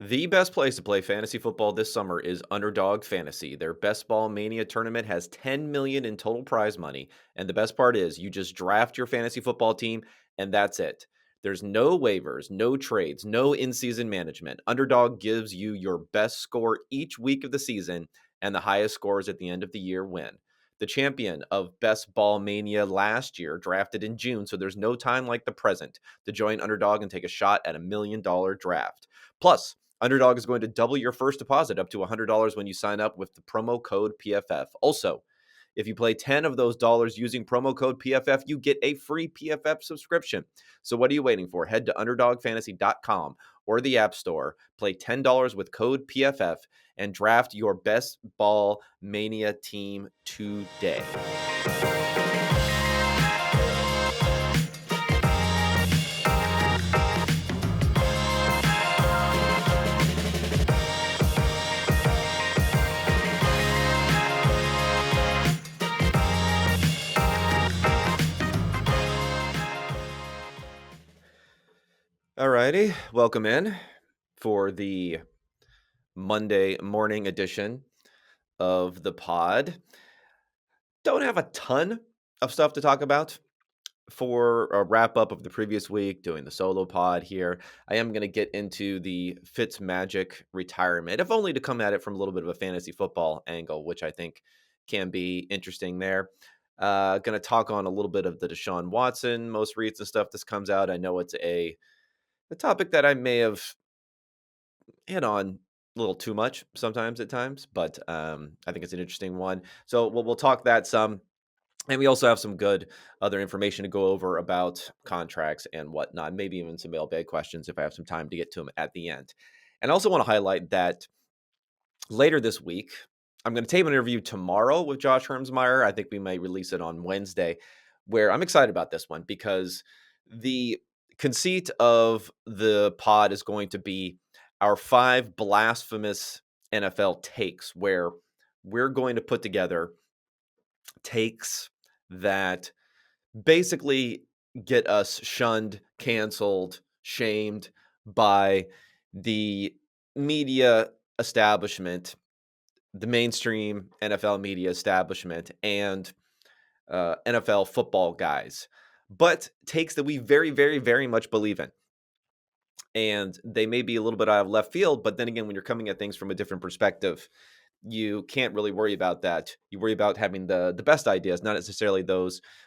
The best place to play fantasy football this summer is Underdog Fantasy. Their Best Ball Mania tournament has 10 million in total prize money, and the best part is you just draft your fantasy football team and that's it. There's no waivers, no trades, no in-season management. Underdog gives you your best score each week of the season, and the highest scores at the end of the year win. The champion of Best Ball Mania last year drafted in June, so there's no time like the present to join Underdog and take a shot at $1 million draft. Plus, Underdog is going to double your first deposit up to $100 when you sign up with the promo code PFF. Also, if you play 10 of those dollars using promo code PFF, you get a free PFF subscription. So what are you waiting for? Head to underdogfantasy.com or the App Store, play $10 with code PFF, and draft your best ball mania team today. Alrighty, welcome in for the Monday morning edition of the pod. Don't have a ton of stuff to talk about for a wrap up of the previous week, doing the solo pod here. I am going to get into the Fitzmagic retirement, if only to come at it from a little bit of a fantasy football angle, which I think can be interesting there. Going to talk on a little bit of the Deshaun Watson most recent stuff this comes out. I know it's a topic that I may have hit on a little too much sometimes at times, but I think it's an interesting one. So we'll talk that some. And we also have some good other information to go over about contracts and whatnot, maybe even some mailbag questions if I have some time to get to them at the end. And I also want to highlight that later this week, I'm going to tape an interview tomorrow with Josh Hermsmeyer. I think we might release it on Wednesday, where I'm excited about this one because the conceit of the pod is going to be our 5 blasphemous NFL takes, where we're going to put together takes that basically get us shunned, canceled, shamed by the media establishment, the mainstream NFL media establishment, and NFL football guys, but takes that we very, very, very much believe in. And they may be a little bit out of left field, but then again, when you're coming at things from a different perspective, you can't really worry about that. You worry about having the best ideas, not necessarily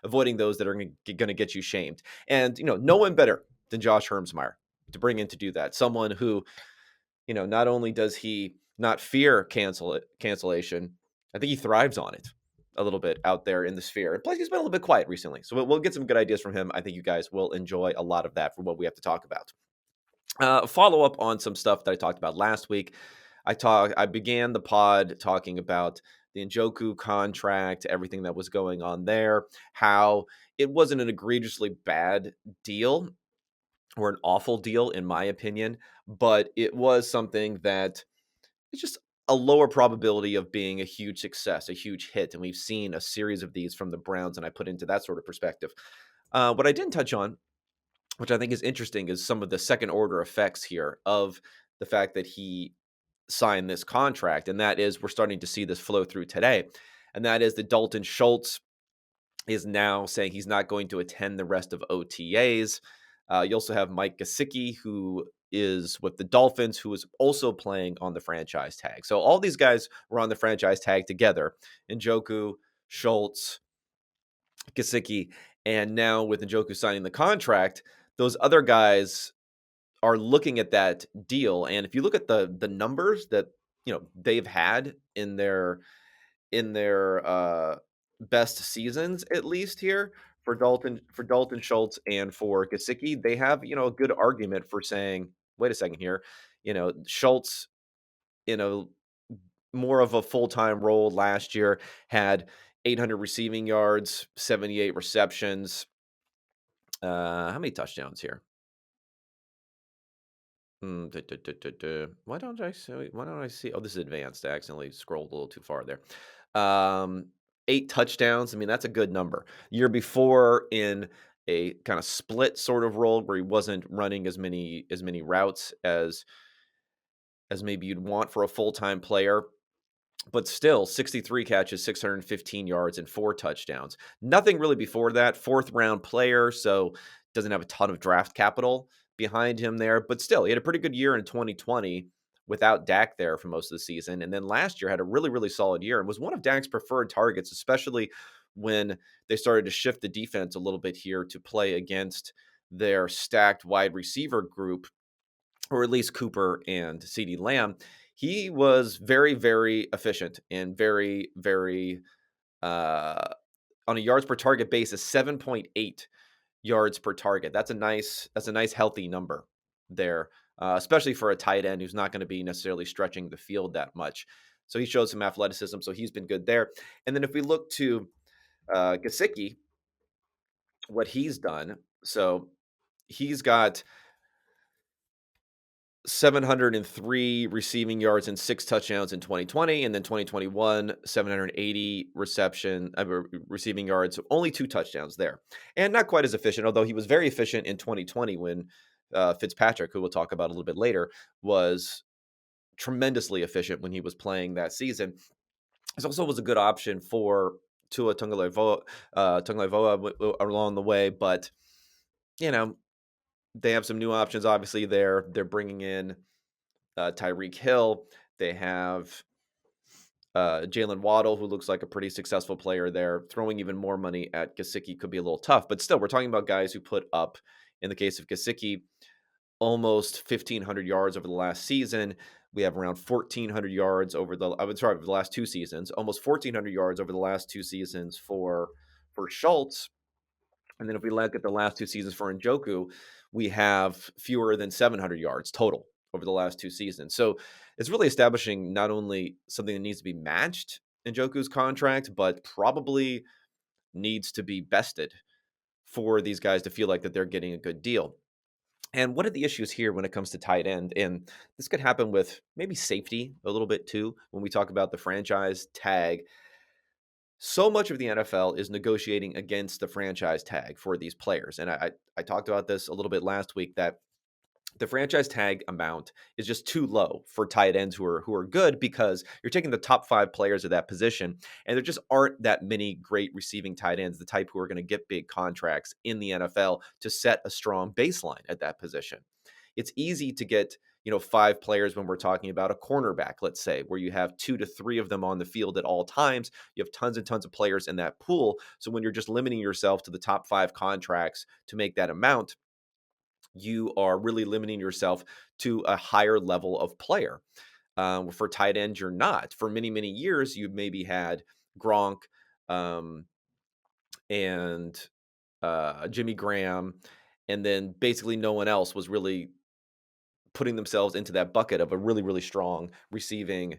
avoiding those that are going to get you shamed. And no one better than Josh Hermsmeyer to bring in to do that. Someone who, not only does he not fear cancellation, I think he thrives on it a little bit out there in the sphere. And plus, he's been a little bit quiet recently, so we'll get some good ideas from him. I think you guys will enjoy a lot of that for what we have to talk about. Follow up on some stuff that I talked about last week. I began the pod talking about the Njoku contract, everything that was going on there, how it wasn't an egregiously bad deal or an awful deal, in my opinion, but it was something that it's just a lower probability of being a huge success, a huge hit. And we've seen a series of these from the Browns, and I put into that sort of perspective. What I didn't touch on, which I think is interesting, is some of the second order effects here of the fact that he signed this contract. And that is, we're starting to see this flow through today. And that is that Dalton Schultz is now saying he's not going to attend the rest of OTAs. You also have Mike Gesicki, who is with the Dolphins, who is also playing on the franchise tag. So all these guys were on the franchise tag together. Njoku, Schultz, Gesicki, and now with Njoku signing the contract, those other guys are looking at that deal. And if you look at the numbers that they've had in their best seasons, at least here for Dalton Schultz and for Gesicki, they have a good argument for saying, wait a second here, Schultz, more of a full-time role last year, had 800 receiving yards, 78 receptions. How many touchdowns here? Why don't I see? Oh, this is advanced. I accidentally scrolled a little too far there. 8 touchdowns. I mean, that's a good number. Year before, in a kind of split sort of role where he wasn't running as many routes as as maybe you'd want for a full-time player, but still 63 catches, 615 yards, and 4 touchdowns. Nothing really before that. Fourth round player, so doesn't have a ton of draft capital behind him there, but still, he had a pretty good year in 2020 without Dak there for most of the season. And then last year had a really, really solid year and was one of Dak's preferred targets, especially when they started to shift the defense a little bit here to play against their stacked wide receiver group, or at least Cooper and CeeDee Lamb. He was very, very efficient and very, very uh, on a yards per target basis, 7.8 yards per target. That's a nice healthy number there, especially for a tight end who's not going to be necessarily stretching the field that much. So he showed some athleticism, so he's been good there. And then if we look to Gesicki, what he's done, so he's got 703 receiving yards and 6 touchdowns in 2020, and then 2021, 780 receiving yards, only 2 touchdowns there. And not quite as efficient, although he was very efficient in 2020 when Fitzpatrick, who we'll talk about a little bit later, was tremendously efficient when he was playing that season. This also was a good option for Tua Tagovailoa along the way, but you know, they have some new options obviously there. They're bringing in Tyreek Hill. They have Jalen Waddle, who looks like a pretty successful player there. Throwing even more money at Gesicki could be a little tough, but still, we're talking about guys who put up, in the case of Gesicki, almost 1,500 yards over the last season. We have around 1,400 yards over the last 2 seasons, almost 1,400 yards over the last 2 seasons for Schultz. And then if we look at the last 2 seasons for Njoku, we have fewer than 700 yards total over the last 2 seasons. So it's really establishing not only something that needs to be matched in Njoku's contract, but probably needs to be bested for these guys to feel like that they're getting a good deal. And one of the issues here when it comes to tight end, and this could happen with maybe safety a little bit too, when we talk about the franchise tag, so much of the NFL is negotiating against the franchise tag for these players. And I talked about this a little bit last week, that the franchise tag amount is just too low for tight ends who are good, because you're taking the top 5 players of that position, and there just aren't that many great receiving tight ends, the type who are going to get big contracts in the NFL to set a strong baseline at that position. It's easy to get 5 players when we're talking about a cornerback, let's say, where you have 2 to 3 of them on the field at all times. You have tons and tons of players in that pool. So when you're just limiting yourself to the top 5 contracts to make that amount, you are really limiting yourself to a higher level of player. For tight end, you're not. For many, many years, you maybe had Gronk and Jimmy Graham, and then basically no one else was really putting themselves into that bucket of a really, really strong receiving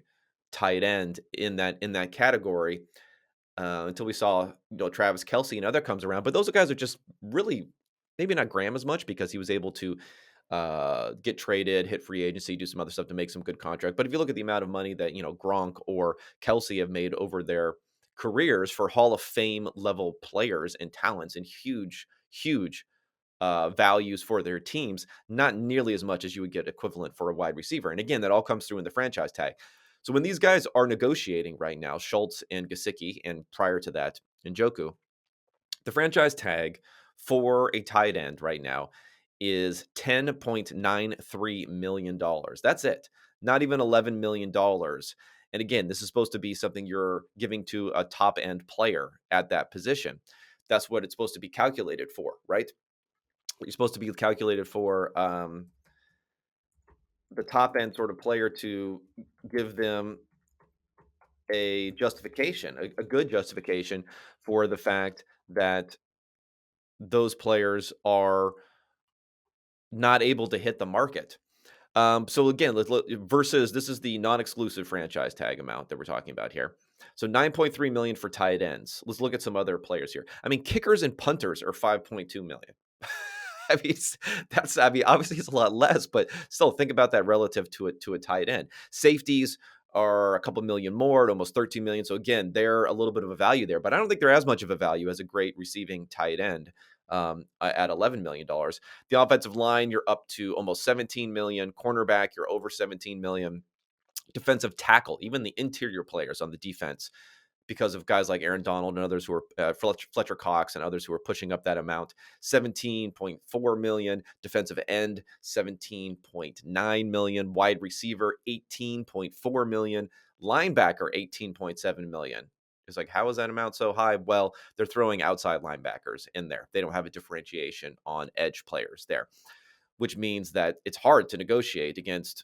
tight end in that category, until we saw Travis Kelce and other comes around. But those guys are just really, maybe not Graham as much, because he was able to get traded, hit free agency, do some other stuff to make some good contract. But if you look at the amount of money that Gronk or Kelce have made over their careers for Hall of Fame level players and talents and huge, huge values for their teams, not nearly as much as you would get equivalent for a wide receiver. And again, that all comes through in the franchise tag. So when these guys are negotiating right now, Schultz and Gesicki, and prior to that, Njoku, the franchise tag for a tight end right now is $10.93 million. That's it. Not even $11 million. And again, this is supposed to be something you're giving to a top end player at that position. That's what it's supposed to be calculated for, right? You're supposed to be calculated for the top end sort of player to give them a justification, a good justification for the fact that those players are not able to hit the market. So again, let's look versus, this is the non-exclusive franchise tag amount that we're talking about here. So 9.3 million for tight ends. Let's look at some other players here. I mean, kickers and punters are 5.2 million. I mean, obviously it's a lot less, but still think about that relative to a tight end. Safeties are a couple million more, at almost 13 million. So again, they're a little bit of a value there, but I don't think they're as much of a value as a great receiving tight end. at $11 million. The offensive line, you're up to almost 17 million. Cornerback, you're over 17 million. Defensive tackle, even the interior players on the defense, because of guys like Aaron Donald and others who are Fletcher Cox and others who are pushing up that amount. 17.4 million. Defensive end, 17.9 million. Wide receiver, 18.4 million. Linebacker, 18.7 million. It's like, how is that amount so high? Well, they're throwing outside linebackers in there. They don't have a differentiation on edge players there, which means that it's hard to negotiate against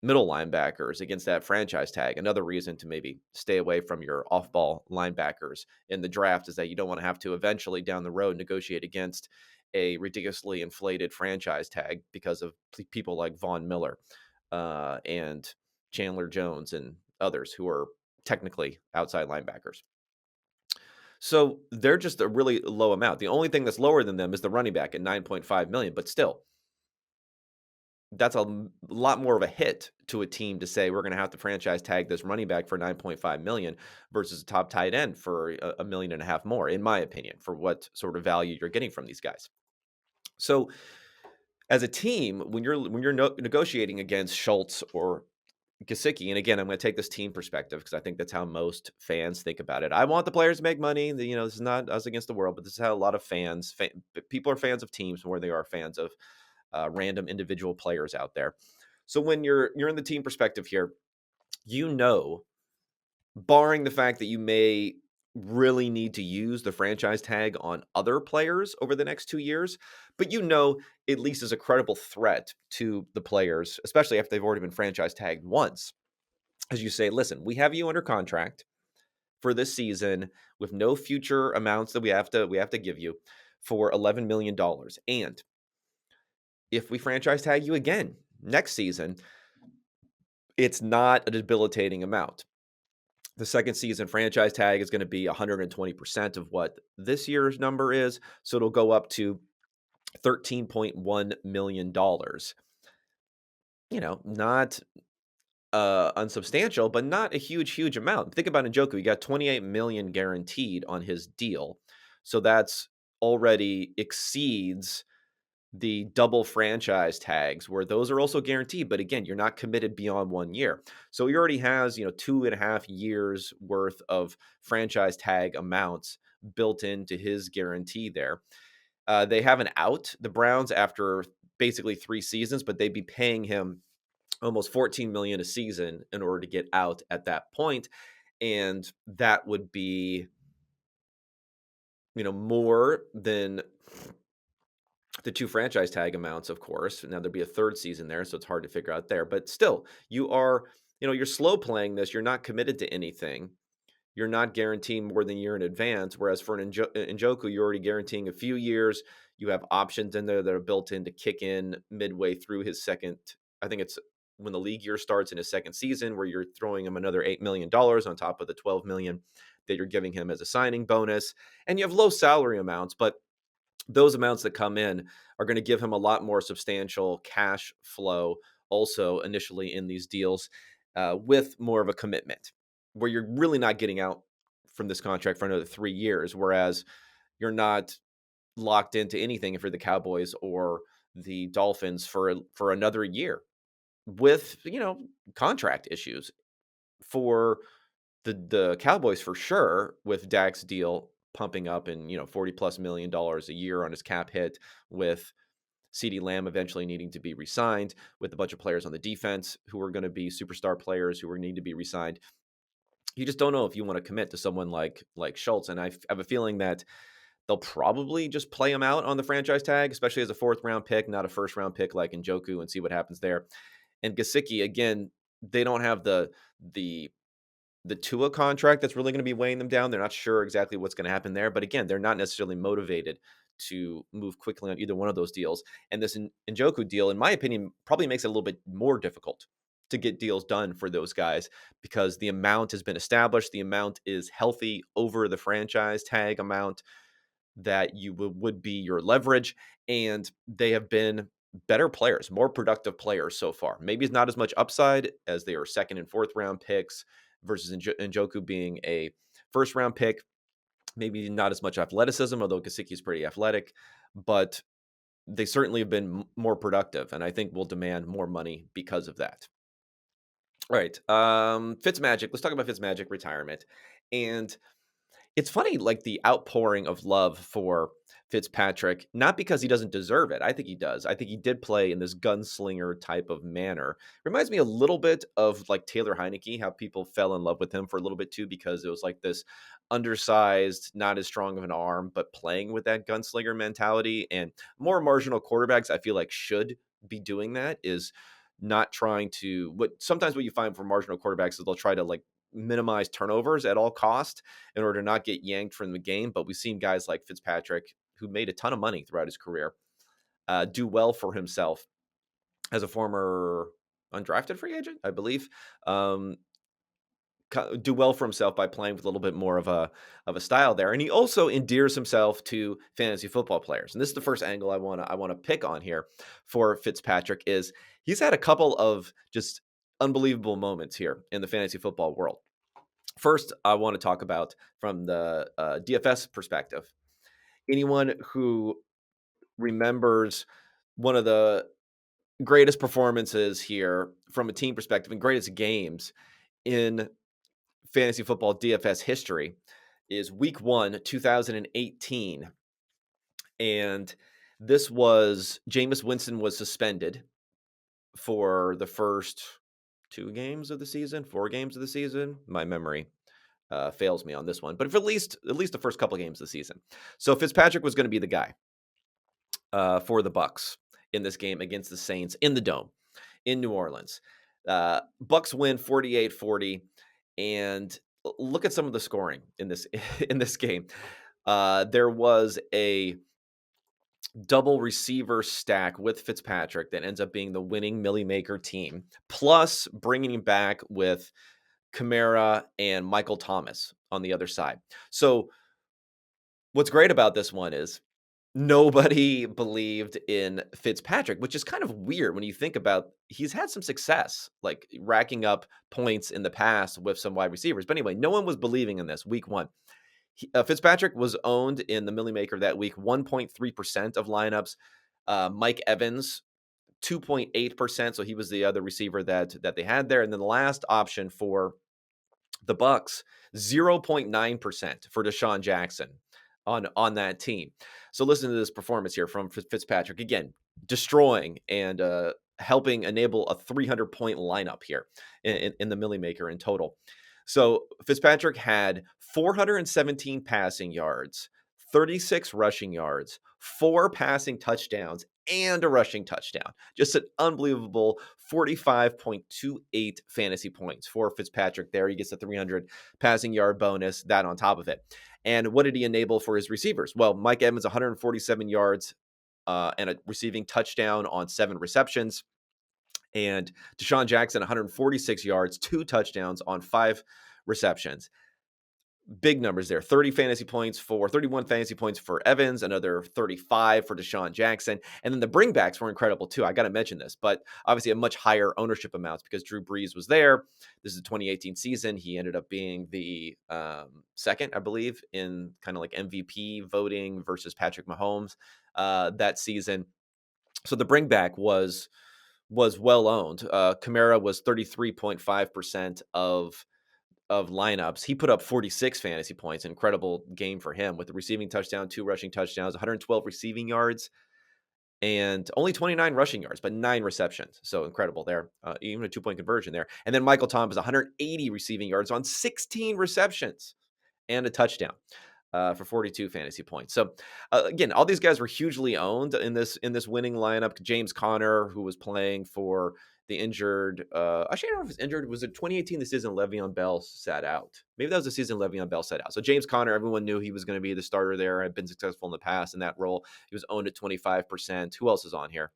middle linebackers against that franchise tag. Another reason to maybe stay away from your off-ball linebackers in the draft is that you don't want to have to eventually down the road negotiate against a ridiculously inflated franchise tag because of people like Von Miller and Chandler Jones and others who are technically outside linebackers. So they're just a really low amount. The only thing that's lower than them is the running back at 9.5 million, but still, that's a lot more of a hit to a team to say we're going to have to franchise tag this running back for 9.5 million versus a top tight end for a million and a half more, in my opinion, for what sort of value you're getting from these guys. So as a team, when you're negotiating against Schultz or Gesicki, and again, I'm going to take this team perspective because I think that's how most fans think about it. I want the players to make money. This is not us against the world, but this is how a lot of people are fans of teams more than they are fans of random individual players out there. So when you're in the team perspective here, barring the fact that you may really need to use the franchise tag on other players over the next 2 years, but at least as a credible threat to the players, especially if they've already been franchise tagged once, as you say, listen, we have you under contract for this season with no future amounts that we have to give you for $11 million. And if we franchise tag you again next season, it's not a debilitating amount. The second season franchise tag is going to be 120% of what this year's number is. So it'll go up to $13.1 million. Not unsubstantial, but not a huge amount. Think about Njoku. He got 28 million guaranteed on his deal. So that's already exceeds the double franchise tags where those are also guaranteed. But again, you're not committed beyond 1 year. So he already has, 2.5 years worth of franchise tag amounts built into his guarantee there. They have an out, the Browns, after basically 3 seasons, but they'd be paying him almost 14 million a season in order to get out at that point. And that would be, more than the 2 franchise tag amounts, of course. Now there'd be a third season there, so it's hard to figure out there. But still, you're slow playing this. You're not committed to anything. You're not guaranteeing more than a year in advance. Whereas for Njoku, you're already guaranteeing a few years. You have options in there that are built in to kick in midway through his second. I think it's when the league year starts in his second season, where you're throwing him another $8 million on top of the $12 million that you're giving him as a signing bonus. And you have low salary amounts, but those amounts that come in are going to give him a lot more substantial cash flow also initially in these deals with more of a commitment where you're really not getting out from this contract for another 3 years, whereas you're not locked into anything for the Cowboys or the Dolphins for another year with, contract issues for the Cowboys for sure, with Dak's deal pumping up and $40+ million a year on his cap hit, with CeeDee Lamb eventually needing to be re-signed, with a bunch of players on the defense who are going to be superstar players who are need to be re-signed. You just don't know if you want to commit to someone like Schultz, and I have a feeling that they'll probably just play him out on the franchise tag, especially as a 4th round pick, not a 1st round pick like Njoku, and see what happens there. And Gesicki, again, they don't have the Tua contract that's really going to be weighing them down. They're not sure exactly what's going to happen there. But again, they're not necessarily motivated to move quickly on either one of those deals. And this Njoku deal, in my opinion, probably makes it a little bit more difficult to get deals done for those guys because the amount has been established. The amount is healthy over the franchise tag amount that you would be your leverage. And they have been better players, more productive players so far. Maybe it's not as much upside as they are 2nd and 4th round picks versus Njoku being a 1st round pick. Maybe not as much athleticism, although Gesicki's pretty athletic, but they certainly have been more productive, and I think will demand more money because of that. All right, Fitzmagic. Let's talk about Fitzmagic retirement, and it's funny, like the outpouring of love for Fitzpatrick, not because he doesn't deserve it. I think he does. I think he did play in this gunslinger type of manner. Reminds me a little bit of like Taylor Heineke, how people fell in love with him for a little bit too, because it was like this undersized, not as strong of an arm, but playing with that gunslinger mentality. And more marginal quarterbacks, I feel like, should be doing that, is not trying to what you find for marginal quarterbacks is they'll try to like minimize turnovers at all cost in order to not get yanked from the game. But we've seen guys like Fitzpatrick, who made a ton of money throughout his career, do well for himself as a former undrafted free agent, I believe. Um, do well for himself by playing with a little bit more of a style there, and he also endears himself to fantasy football players. And this is the first angle I want to pick on here for Fitzpatrick is he's had a couple of just unbelievable moments here in the fantasy football world. First, I want to talk about from the DFS perspective. Anyone who remembers one of the greatest performances here from a team perspective and greatest games in fantasy football DFS history is week 1, 2018. And this was Jameis Winston was suspended for the first 2 games of the season, 4 games of the season. My memory fails me on this one, but for at least the first couple of games of the season. So Fitzpatrick was going to be the guy for the Bucs in this game against the Saints in the Dome in New Orleans. Bucs win 48-40, and look at some of the scoring in this in this game. There was a double receiver stack with Fitzpatrick that ends up being the winning Millie Maker team, plus bringing him back with Kamara and Michael Thomas on the other side. So what's great about this one is nobody believed in Fitzpatrick, which is kind of weird when you think about he's had some success, like racking up points in the past with some wide receivers. But anyway, no one was believing in this week 1. Fitzpatrick was owned in the Millie Maker that week, 1.3% of lineups. Mike Evans, 2.8%. So he was the other receiver that they had there. And then the last option for the Bucs, 0.9% for Deshaun Jackson on that team. So listen to this performance here from Fitzpatrick. Again, destroying and helping enable a 300-point lineup here in the Millie Maker in total. So Fitzpatrick had 417 passing yards, 36 rushing yards, 4 passing touchdowns, and a rushing touchdown. Just an unbelievable 45.28 fantasy points for Fitzpatrick there. He gets a 300 passing yard bonus, that on top of it. And what did he enable for his receivers? Well, Mike Evans, 147 yards and a receiving touchdown on 7 receptions. And Deshaun Jackson, 146 yards, 2 touchdowns on 5 receptions. Big numbers there. 31 fantasy points for Evans, another 35 for Deshaun Jackson. And then the bringbacks were incredible too. I got to mention this, but obviously a much higher ownership amounts because Drew Brees was there. This is the 2018 season. He ended up being the second, I believe, in kind of like MVP voting versus Patrick Mahomes that season. So the bringback was well owned. Kamara was 33.5% of lineups. He put up 46 fantasy points. Incredible game for him with the receiving touchdown, 2 rushing touchdowns, 112 receiving yards, and only 29 rushing yards, but 9 receptions. So incredible there. Even a 2-point conversion there. And then Michael Thomas, 180 receiving yards on 16 receptions and a touchdown. For 42 fantasy points. So again, all these guys were hugely owned in this winning lineup. James Conner, who was playing for the injured, actually I don't know if he was injured. Was it 2018 the season Le'Veon Bell sat out? Maybe that was the season Le'Veon Bell sat out. So James Conner, everyone knew he was going to be the starter there. Had been successful in the past in that role. He was owned at 25%. Who else is on here?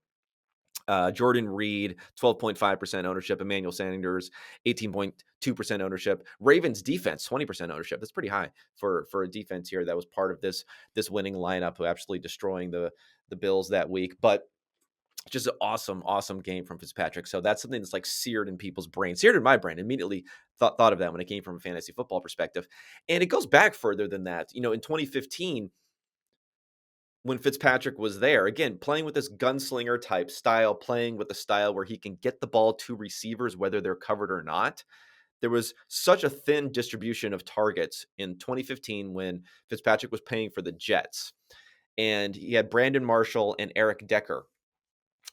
Jordan Reed, 12.5% ownership. Emmanuel Sanders, 18.2% ownership. Ravens defense, 20% ownership. That's pretty high for a defense here that was part of this winning lineup, who absolutely destroying the Bills that week. But Just an awesome, awesome game from Fitzpatrick. So that's something that's like seared in people's brain, seared in my brain. Immediately thought of that when it came from a fantasy football perspective. And it goes back further than that. In 2015, when Fitzpatrick was there, again, playing with this gunslinger type style, playing with a style where he can get the ball to receivers, whether they're covered or not. There was such a thin distribution of targets in 2015 when Fitzpatrick was playing for the Jets. And he had Brandon Marshall and Eric Decker.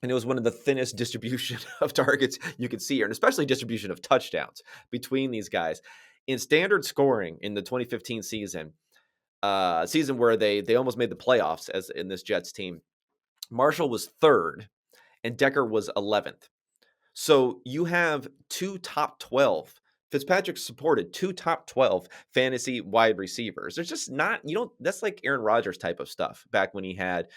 And it was one of the thinnest distribution of targets you could see here, and especially distribution of touchdowns between these guys. In standard scoring in the 2015 season where they almost made the playoffs as in this Jets team, Marshall was third and Decker was 11th. So you have two top 12. Fitzpatrick supported two top 12 fantasy wide receivers. There's just not, that's like Aaron Rodgers type of stuff back when he had,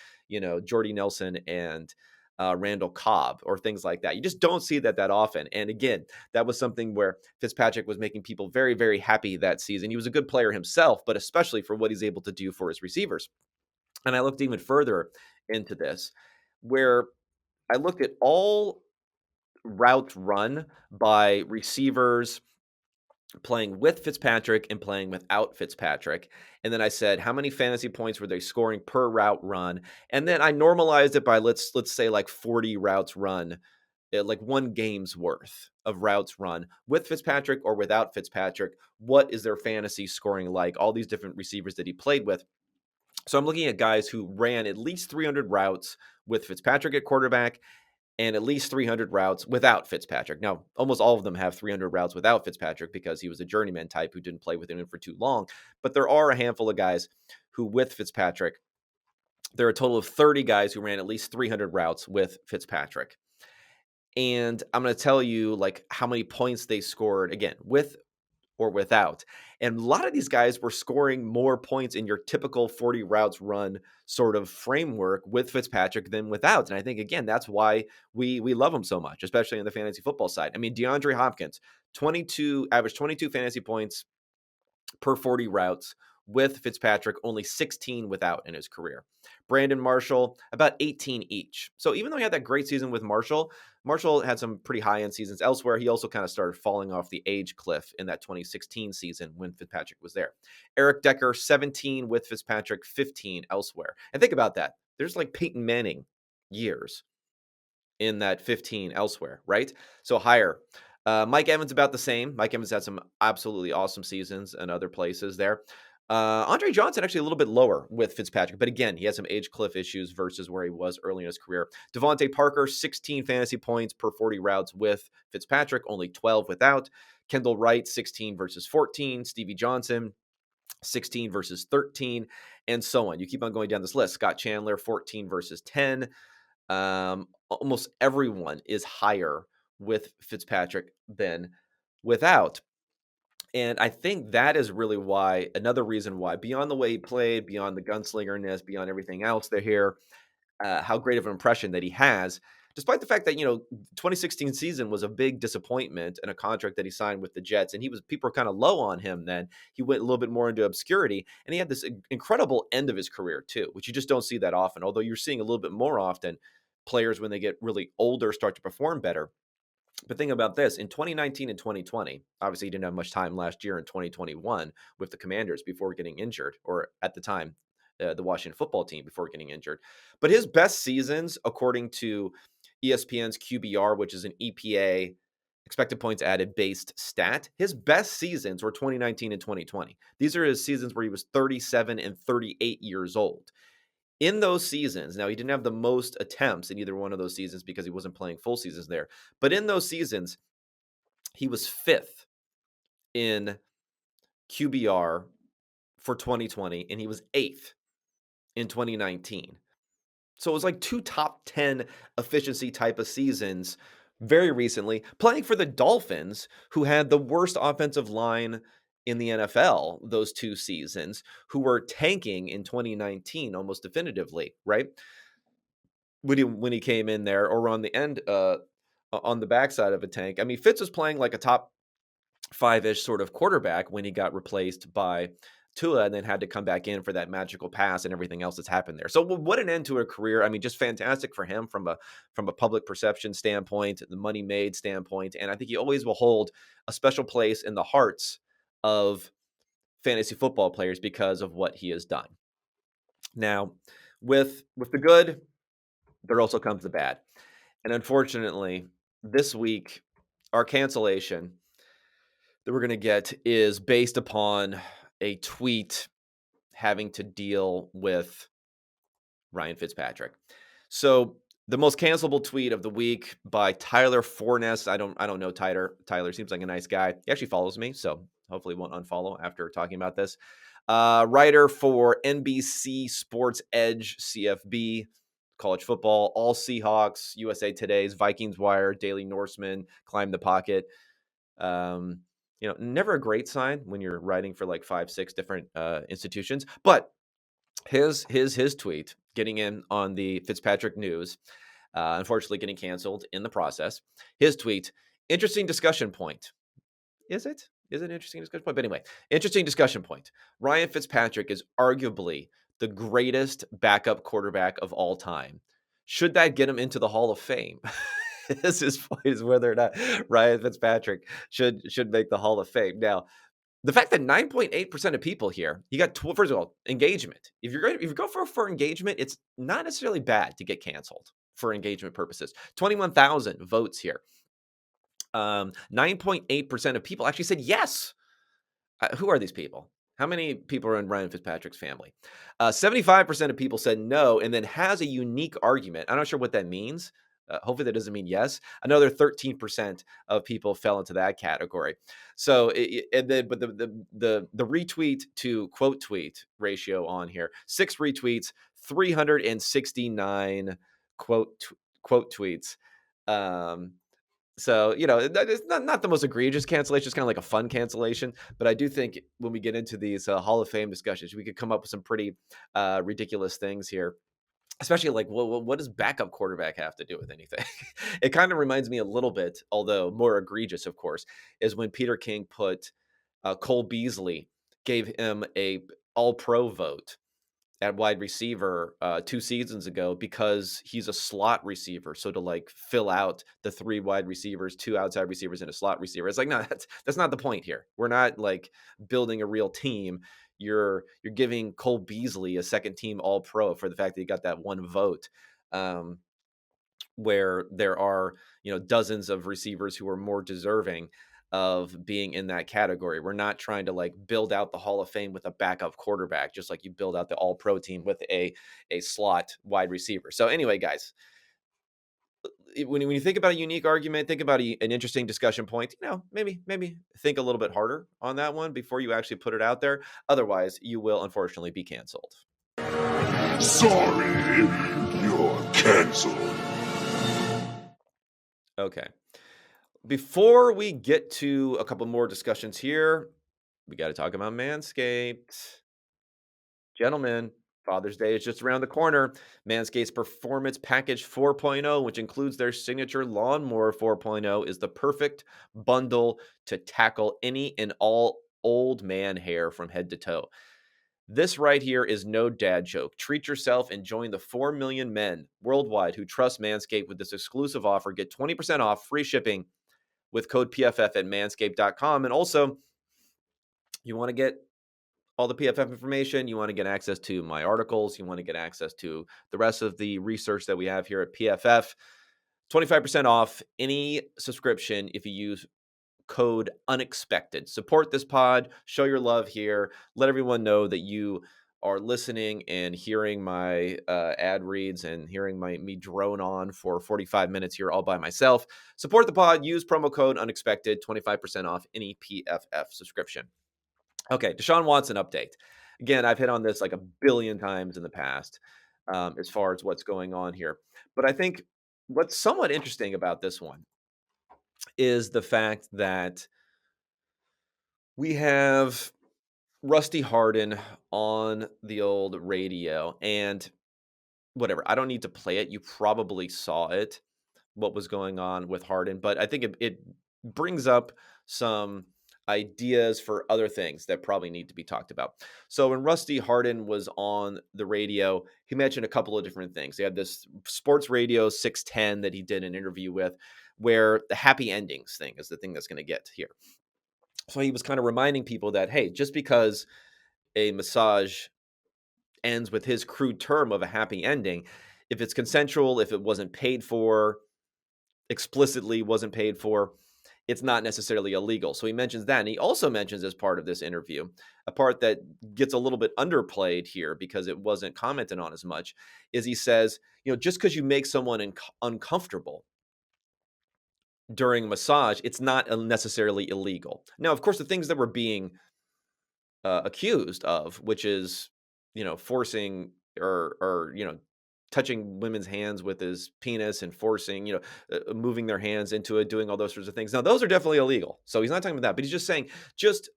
Jordy Nelson and Randall Cobb or things like that. You just don't see that often. And again, that was something where Fitzpatrick was making people very, very happy that season. He was a good player himself, but especially for what he's able to do for his receivers. And I looked even further into this, where I looked at all routes run by receivers playing with Fitzpatrick and playing without Fitzpatrick. And then I said, how many fantasy points were they scoring per route run? And then I normalized it by let's say like 40 routes run, like one game's worth of routes run with Fitzpatrick or without Fitzpatrick. What is their fantasy scoring like? All these different receivers that he played with. So I'm looking at guys who ran at least 300 routes with Fitzpatrick at quarterback and at least 300 routes without Fitzpatrick. Now, almost all of them have 300 routes without Fitzpatrick because he was a journeyman type who didn't play with him for too long. But there are a handful of guys who, with Fitzpatrick, there are a total of 30 guys who ran at least 300 routes with Fitzpatrick. And I'm going to tell you like how many points they scored, again, with or without. And a lot of these guys were scoring more points in your typical 40 routes run sort of framework with Fitzpatrick than without. And I think, again, that's why we love him so much, especially on the fantasy football side. I mean, DeAndre Hopkins, averaged 22 fantasy points per 40 routes with Fitzpatrick, only 16 without in his career. Brandon Marshall, about 18 each. So even though he had that great season with Marshall had some pretty high-end seasons elsewhere. He also kind of started falling off the age cliff in that 2016 season when Fitzpatrick was there. Eric Decker, 17 with Fitzpatrick, 15 elsewhere. And think about that. There's like Peyton Manning years in that 15 elsewhere, right? So higher. Mike Evans about the same. Mike Evans had some absolutely awesome seasons in other places there. Andre Johnson actually a little bit lower with Fitzpatrick, but again, he had some age cliff issues versus where he was early in his career. Devontae Parker, 16 fantasy points per 40 routes with Fitzpatrick, only 12 without. Kendall Wright, 16 versus 14. Stevie Johnson, 16 versus 13, and so on. You keep on going down this list. Scott Chandler, 14 versus 10. Almost everyone is higher with Fitzpatrick than without. And I think that is really why, another reason why, beyond the way he played, beyond the gunslingerness, beyond everything else there here, how great of an impression that he has, despite the fact that, 2016 season was a big disappointment and a contract that he signed with the Jets. And people were kind of low on him then. He went a little bit more into obscurity and he had this incredible end of his career too, which you just don't see that often. Although you're seeing a little bit more often players when they get really older start to perform better. But think about this, in 2019 and 2020, obviously he didn't have much time last year in 2021 with the Commanders before getting injured, or at the time, the Washington football team before getting injured. But his best seasons, according to ESPN's QBR, which is an EPA expected points added based stat, his best seasons were 2019 and 2020. These are his seasons where he was 37 and 38 years old. In those seasons, now he didn't have the most attempts in either one of those seasons because he wasn't playing full seasons there. But in those seasons, he was fifth in QBR for 2020, and he was eighth in 2019. So it was like two top 10 efficiency type of seasons very recently, playing for the Dolphins, who had the worst offensive line in the NFL those two seasons, who were tanking in 2019 almost definitively, right? When he came in there, or on the end, on the backside of a tank. I mean, Fitz was playing like a top five-ish sort of quarterback when he got replaced by Tua and then had to come back in for that magical pass and everything else that's happened there. So what an end to a career. I mean, just fantastic for him from a public perception standpoint, the money made standpoint. And I think he always will hold a special place in the hearts of fantasy football players because of what he has done. Now, with the good, there also comes the bad. And unfortunately, this week, our cancellation that we're going to get is based upon a tweet having to deal with Ryan Fitzpatrick. So the most cancelable tweet of the week by Tyler Forness. I don't know Tyler. Tyler seems like a nice guy. He actually follows me, so hopefully won't unfollow after talking about this. Writer for NBC Sports Edge, CFB, college football, all Seahawks, USA Today's, Vikings Wire, Daily Norseman, Climb the Pocket. Never a great sign when you're writing for like 5-6 different institutions, but his tweet getting in on the Fitzpatrick news, unfortunately getting canceled in the process. His tweet, interesting discussion point. Is it? Is it an interesting discussion point? But anyway, interesting discussion point. Ryan Fitzpatrick is arguably the greatest backup quarterback of all time. Should that get him into the Hall of Fame? His point is whether or not Ryan Fitzpatrick should make the Hall of Fame. Now, the fact that 9.8% of people here, you got first of all, engagement. If you go for engagement, it's not necessarily bad to get canceled for engagement purposes. 21,000 votes here. 9.8% of people actually said yes. Who are these people? How many people are in Ryan Fitzpatrick's family? 75% of people said no, and then has a unique argument. I'm not sure what that means. Hopefully that doesn't mean yes. Another 13% of people fell into that category. So, but the retweet to quote tweet ratio on here, 6 retweets, 369 quote tweets. So, it's not the most egregious cancellation. It's kind of like a fun cancellation. But I do think when we get into these Hall of Fame discussions, we could come up with some pretty ridiculous things here. Especially like, what does backup quarterback have to do with anything? It kind of reminds me a little bit, although more egregious, of course, is when Peter King put Cole Beasley, gave him a all-pro vote at wide receiver 2 seasons ago because he's a slot receiver. So to like fill out the 3 wide receivers, 2 outside receivers, and a slot receiver, it's like, no, that's not the point here. We're not like building a real team. You're giving Cole Beasley a second team all pro for the fact that he got that 1 vote. Where there are, dozens of receivers who are more deserving of being in that category. We're not trying to like build out the Hall of Fame with a backup quarterback, just like you build out the all pro team with a slot wide receiver. So anyway, guys, when you think about a unique argument, think about an interesting discussion point, maybe think a little bit harder on that one before you actually put it out there. Otherwise, you will unfortunately be canceled. Sorry, you're canceled. Okay. Before we get to a couple more discussions here, we got to talk about Manscaped. Gentlemen, Father's Day is just around the corner. Manscaped's Performance Package 4.0, which includes their signature Lawnmower 4.0, is the perfect bundle to tackle any and all old man hair from head to toe. This right here is no dad joke. Treat yourself and join the 4 million men worldwide who trust Manscaped with this exclusive offer. Get 20% off, free shipping with code PFF at manscaped.com. And also, you want to get all the PFF information, you want to get access to my articles, you want to get access to the rest of the research that we have here at PFF, 25% off any subscription if you use code unexpected. Support this pod, show your love here, let everyone know that you are listening and hearing my ad reads and hearing me drone on for 45 minutes here all by myself. Support the pod, use promo code unexpected, 25% off any PFF subscription. Okay, Deshaun Watson update. Again, I've hit on this like a billion times in the past as far as what's going on here. But I think what's somewhat interesting about this one is the fact that we have Rusty Harden on the old radio, and whatever. I don't need to play it. You probably saw it, what was going on with Harden, but I think it brings up some ideas for other things that probably need to be talked about. So when Rusty Hardin was on the radio, he mentioned a couple of different things. He had this sports radio 610 that he did an interview with, where the happy endings thing is the thing that's going to get here. So he was kind of reminding people that, hey, just because a massage ends with his crude term of a happy ending, if it's consensual, if it wasn't paid for, explicitly wasn't paid for, it's not necessarily illegal. So he mentions that. And he also mentions, as part of this interview, a part that gets a little bit underplayed here because it wasn't commented on as much, is he says, just because you make someone uncomfortable during massage, it's not necessarily illegal. Now, of course, the things that were being accused of, which is, forcing or touching women's hands with his penis and forcing, moving their hands into it, doing all those sorts of things. Now, those are definitely illegal. So he's not talking about that, but he's just saying, just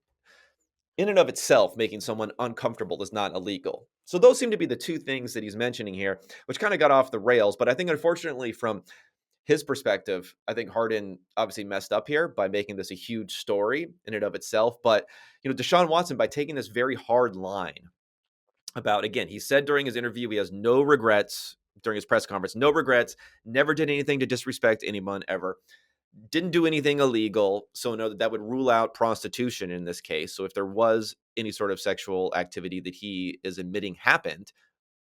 in and of itself, making someone uncomfortable is not illegal. So those seem to be the two things that he's mentioning here, which kind of got off the rails. But I think, unfortunately, from his perspective, I think Harden obviously messed up here by making this a huge story in and of itself. But, Deshaun Watson, by taking this very hard line about, again, he said during his interview, he has no regrets during his press conference, no regrets, never did anything to disrespect anyone ever, didn't do anything illegal. So no, that would rule out prostitution in this case. So if there was any sort of sexual activity that he is admitting happened,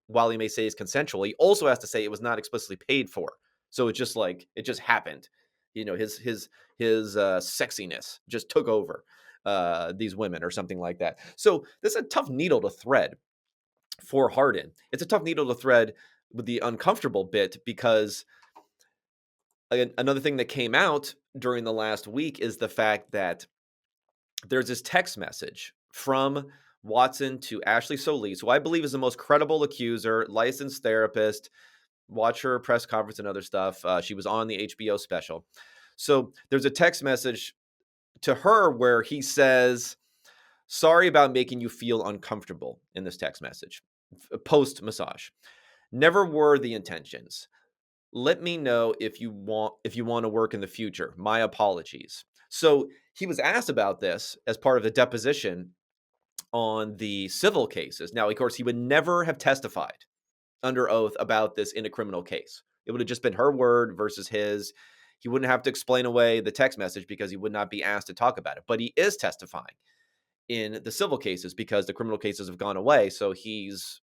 while he may say is consensual, he also has to say it was not explicitly paid for. So it's just like it just happened. His sexiness just took over these women or something like that. So this is a tough needle to thread for Harden. It's a tough needle to thread with the uncomfortable bit because another thing that came out during the last week is the fact that there's this text message from Watson to Ashley Solis, who I believe is the most credible accuser, licensed therapist. Watch her press conference and other stuff. She was on the HBO special. So there's a text message to her where he says, "Sorry about making you feel uncomfortable," in this text message, post massage. "Never were the intentions. Let me know if you want to work in the future. My apologies." So he was asked about this as part of the deposition on the civil cases. Now, of course, he would never have testified under oath about this in a criminal case. It would have just been her word versus his. He wouldn't have to explain away the text message because he would not be asked to talk about it. But he is testifying in the civil cases because the criminal cases have gone away. So he's,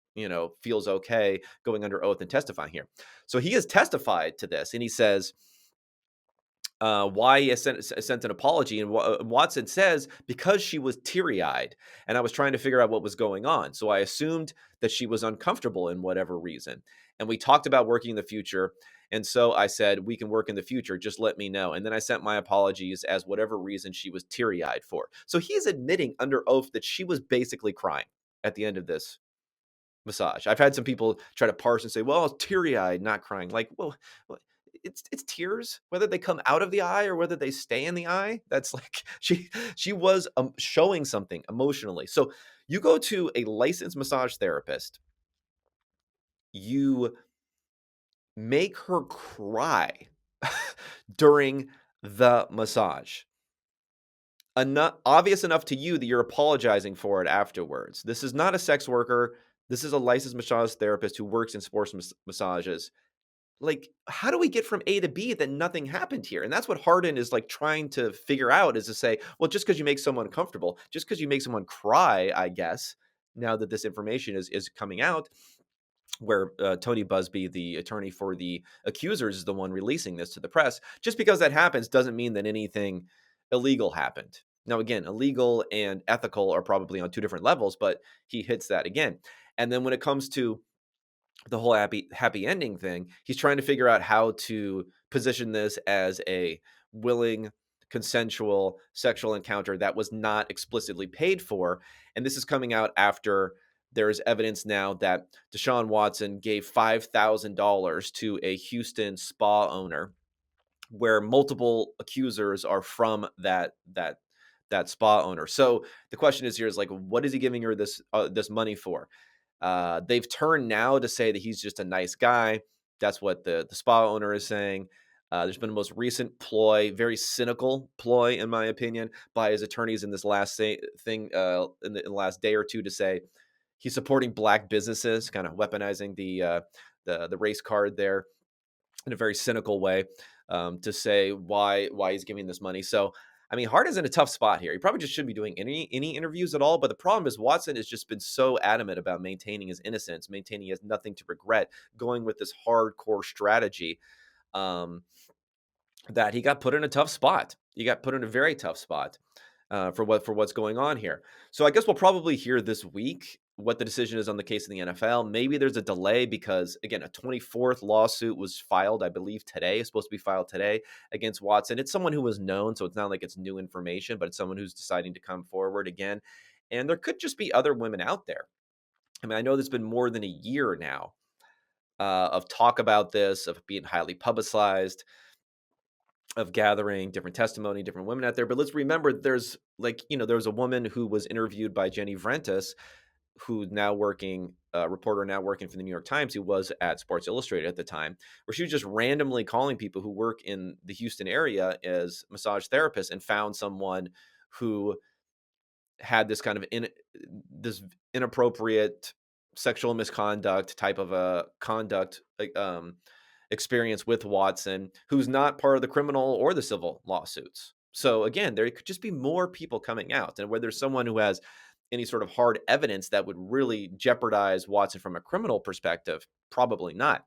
feels okay going under oath and testifying here. So he has testified to this, and he says, why he sent an apology. And Watson says, because she was teary-eyed and I was trying to figure out what was going on. So I assumed that she was uncomfortable in whatever reason. And we talked about working in the future. And so I said, we can work in the future. Just let me know. And then I sent my apologies as whatever reason she was teary-eyed for. So he's admitting under oath that she was basically crying at the end of this massage. I've had some people try to parse and say, well, it's teary-eyed, not crying. Like, well, it's tears, whether they come out of the eye or whether they stay in the eye. That's like she was showing something emotionally. So you go to a licensed massage therapist, you make her cry during the massage. Enough obvious enough to you that you're apologizing for it afterwards. This is not a sex worker. This is a licensed massage therapist who works in sports massages. Like, how do we get from A to B that nothing happened here? And that's what Harden is like trying to figure out, is to say, well, just because you make someone comfortable, just because you make someone cry, I guess, now that this information is coming out, where Tony Busby, the attorney for the accusers, is the one releasing this to the press. Just because that happens doesn't mean that anything illegal happened. Now, again, illegal and ethical are probably on two different levels, but he hits that again. And then when it comes to the whole happy ending thing, he's trying to figure out how to position this as a willing, consensual sexual encounter that was not explicitly paid for. And this is coming out after there is evidence now that Deshaun Watson gave $5,000 to a Houston spa owner, where multiple accusers are from that spa owner. So the question is here is like, what is he giving her this money for? They've turned now to say that he's just a nice guy. That's what the spa owner is saying. There's been a most recent ploy, very cynical ploy, in my opinion, by his attorneys in this last thing in the last day or two to say he's supporting black businesses, kind of weaponizing the race card there in a very cynical way, to say why he's giving this money. So, I mean, Hart is in a tough spot here. He probably just shouldn't be doing any interviews at all. But the problem is Watson has just been so adamant about maintaining his innocence, maintaining he has nothing to regret, going with this hardcore strategy. Um, that he got put in a tough spot. He got put in a very tough spot for what's going on here. So I guess we'll probably hear this week what the decision is on the case in the NFL. Maybe there's a delay because, again, a 24th lawsuit was filed, I believe today. It's supposed to be filed today against Watson. It's someone who was known, so it's not like it's new information, but it's someone who's deciding to come forward again. And there could just be other women out there. I mean, I know there's been more than a year now of talk about this, of being highly publicized, of gathering different testimony, different women out there. But let's remember there's there was a woman who was interviewed by Jenny Vrentas, who's now working, a reporter now working for the New York Times, who was at Sports Illustrated at the time, where she was just randomly calling people who work in the Houston area as massage therapists and found someone who had this kind of this inappropriate sexual misconduct type of a conduct experience with Watson, who's not part of the criminal or the civil lawsuits. So again, there could just be more people coming out, and where there's someone who has any sort of hard evidence that would really jeopardize Watson from a criminal perspective, probably not.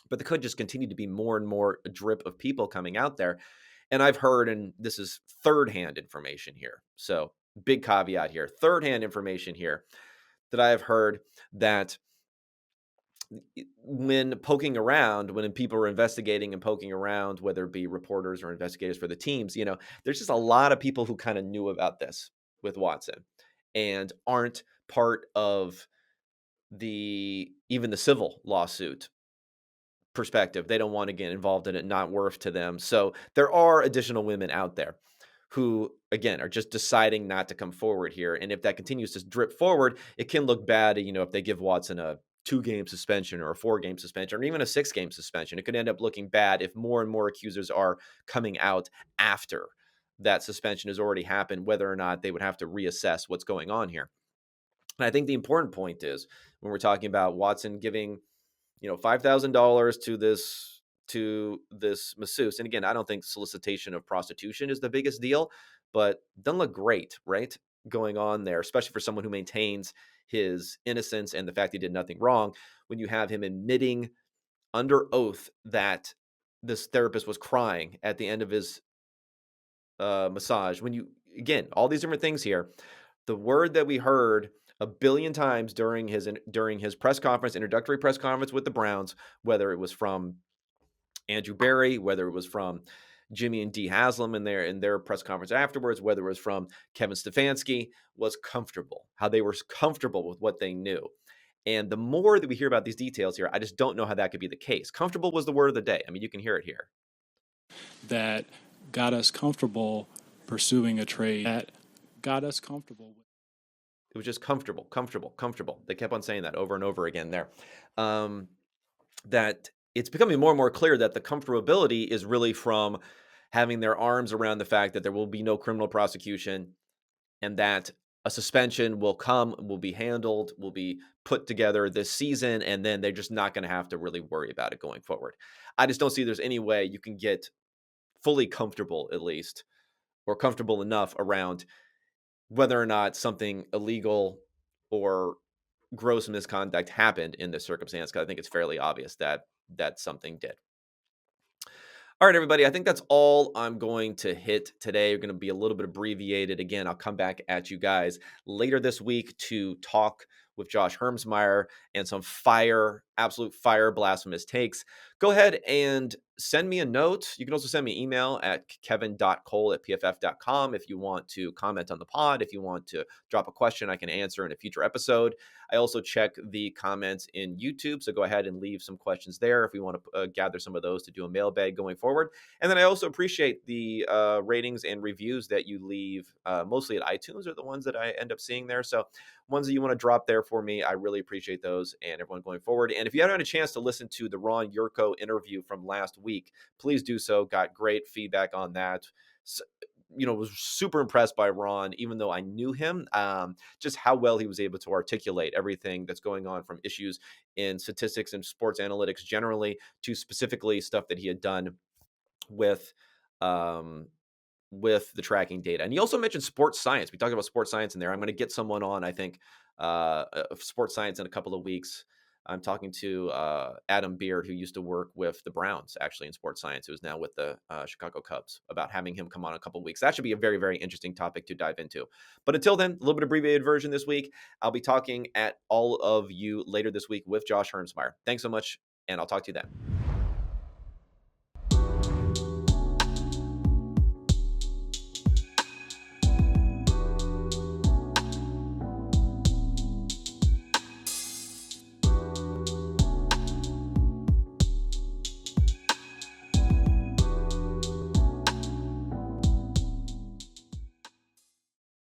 But there could just continue to be more and more drip of people coming out there. And I've heard, and this is third hand information here. So big caveat here, third hand information here, that I have heard that when poking around, when people are investigating and poking around, whether it be reporters or investigators for the teams, there's just a lot of people who kind of knew about this with Watson and aren't part of even the civil lawsuit perspective. They don't want to get involved in it, not worth to them. So there are additional women out there who, again, are just deciding not to come forward here. And if that continues to drip forward, it can look bad, if they give Watson a 2-game suspension or a 4-game suspension or even a 6-game suspension. It could end up looking bad if more and more accusers are coming out after that suspension has already happened, whether or not they would have to reassess what's going on here. And I think the important point is when we're talking about Watson giving, $5,000 to this masseuse. And again, I don't think solicitation of prostitution is the biggest deal, but doesn't look great, right? Going on there, especially for someone who maintains his innocence and the fact he did nothing wrong, when you have him admitting under oath that this therapist was crying at the end of his massage. Again, all these different things here, the word that we heard a billion times during his press conference, introductory press conference with the Browns, whether it was from Andrew Berry, whether it was from Jimmy and Dee Haslam in their press conference afterwards, whether it was from Kevin Stefanski, was comfortable, how they were comfortable with what they knew. And the more that we hear about these details here, I just don't know how that could be the case. Comfortable was the word of the day. I mean, you can hear it here. That got us comfortable pursuing a trade, that got us comfortable with. It was just comfortable. They kept on saying that over and over again there. That it's becoming more and more clear that the comfortability is really from having their arms around the fact that there will be no criminal prosecution and that a suspension will be handled, will be put together this season, and then they're just not going to have to really worry about it going forward. I just don't see there's any way you can get fully comfortable, at least, or comfortable enough around whether or not something illegal or gross misconduct happened in this circumstance, because I think it's fairly obvious that something did. All right, everybody, I think that's all I'm going to hit today. We're going to be a little bit abbreviated. Again, I'll come back at you guys later this week to talk with Josh Hermsmeyer and some absolute fire blasphemous takes. Go ahead and send me a note. You can also send me an email at kevin.cole@pff.com if you want to comment on the pod, if you want to drop a question I can answer in a future episode. I also check the comments in YouTube, so go ahead and leave some questions there if we want to gather some of those to do a mailbag going forward. And then I also appreciate the ratings and reviews that you leave, mostly at iTunes are the ones that I end up seeing there. So ones that you want to drop there for me, I really appreciate those and everyone going forward. And And if you haven't had a chance to listen to the Ron Yurko interview from last week, please do so. Got great feedback on that. So, was super impressed by Ron, even though I knew him, just how well he was able to articulate everything that's going on, from issues in statistics and sports analytics generally to specifically stuff that he had done with um, the tracking data. And he also mentioned sports science. We talked about sports science in there. I'm going to get someone on, I think, of sports science in a couple of weeks. I'm talking to Adam Beard, who used to work with the Browns, actually, in sports science, who's now with the Chicago Cubs, about having him come on in a couple of weeks. That should be a very, very interesting topic to dive into. But until then, a little bit abbreviated version this week. I'll be talking at all of you later this week with Josh Hermsmeyer. Thanks so much, and I'll talk to you then.